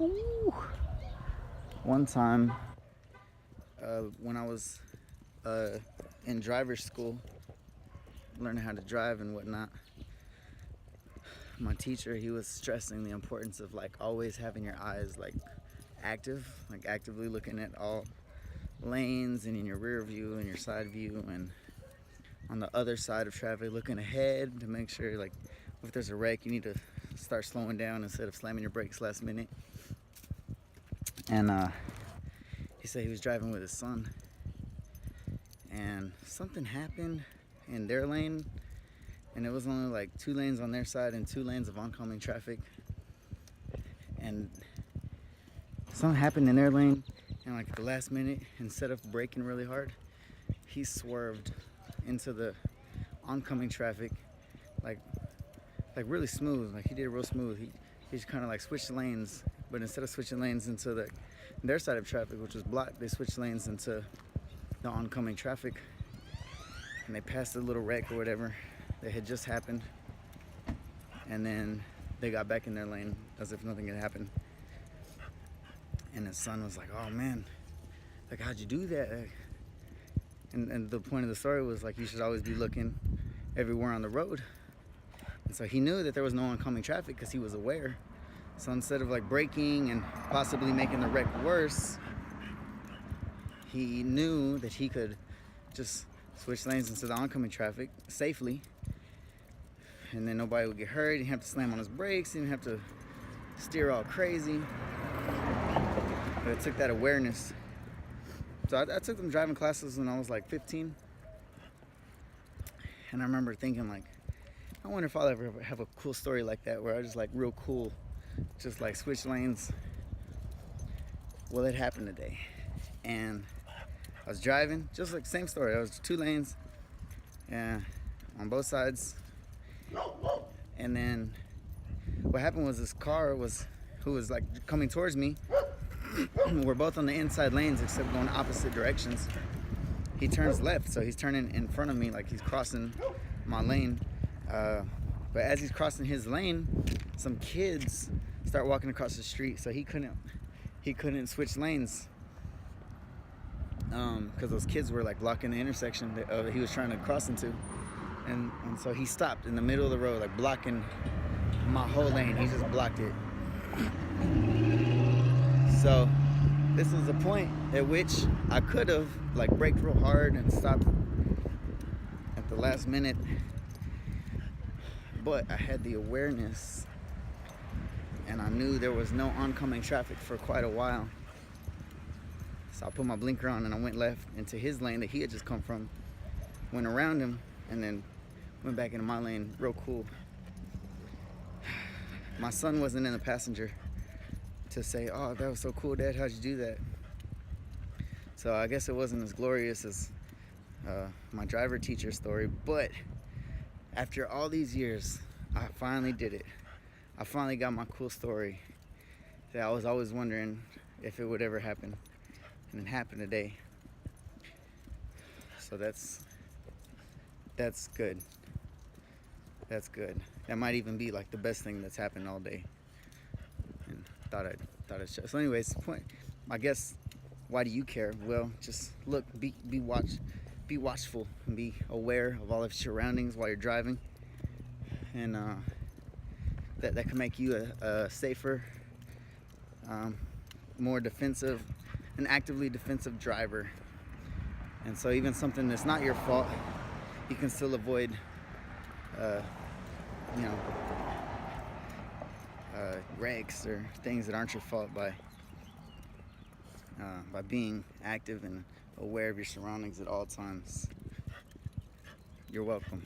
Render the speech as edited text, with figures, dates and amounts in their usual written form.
Ooh. One time, when I was in driver's school, learning how to drive and whatnot, my teacher, he was stressing the importance of like always having your eyes like active, like actively looking at all lanes and in your rear view and your side view and on the other side of traffic, looking ahead to make sure like if there's a wreck, you need to start slowing down instead of slamming your brakes last minute. And he said he was driving with his son and something happened in their lane, and it was only like 2 lanes on their side and 2 lanes of oncoming traffic, and something happened in their lane, and like at the last minute, instead of braking really hard, he swerved into the oncoming traffic like really smooth. Like he did it real smooth. He just kind of like switched lanes, but instead of switching lanes into their side of traffic, which was blocked, they switched lanes into the oncoming traffic, and they passed a little wreck or whatever that had just happened, and then they got back in their lane as if nothing had happened. And his son was like, "Oh man, like how'd you do that?" And the point of the story was like, you should always be looking everywhere on the road. And so he knew that there was no oncoming traffic because he was aware. So instead of like braking and possibly making the wreck worse, he knew that he could just switch lanes into the oncoming traffic safely, and then nobody would get hurt. He didn't have to slam on his brakes. He didn't have to steer all crazy. But it took that awareness. So I took them driving classes when I was like 15, and I remember thinking like, I wonder if I'll ever have a cool story like that where I just like real cool, just like switch lanes. Well, it happened today, and I was driving, just like same story. I was 2 lanes, on both sides, and then what happened was this car who was like coming towards me. We're both on the inside lanes except going opposite directions. He turns left, so he's turning in front of me like he's crossing my lane. But as he's crossing his lane, some kids start walking across the street, so he couldn't switch lanes because those kids were like blocking the intersection that he was trying to cross into, and so he stopped in the middle of the road, like blocking my whole lane. He just blocked it. So this was a point at which I could have like braked real hard and stopped at the last minute, but I had the awareness and I knew there was no oncoming traffic for quite a while. So I put my blinker on and I went left into his lane that he had just come from, went around him, and then went back into my lane real cool. My son wasn't in the passenger to say, "Oh, that was so cool, Dad, how'd you do that?" So I guess it wasn't as glorious as my driver teacher story, but after all these years, I finally did it. I finally got my cool story that I was always wondering if it would ever happen, and it happened today. So that's good. That's good. That might even be like the best thing that's happened all day. And thought I'd show. So anyways, point, I guess, why do you care? Well, just look, be watchful and be aware of all of your surroundings while you're driving, and that can make you a safer, more defensive, an actively defensive driver. And so even something that's not your fault, you can still avoid wrecks or things that aren't your fault by being active and aware of your surroundings at all times. You're welcome.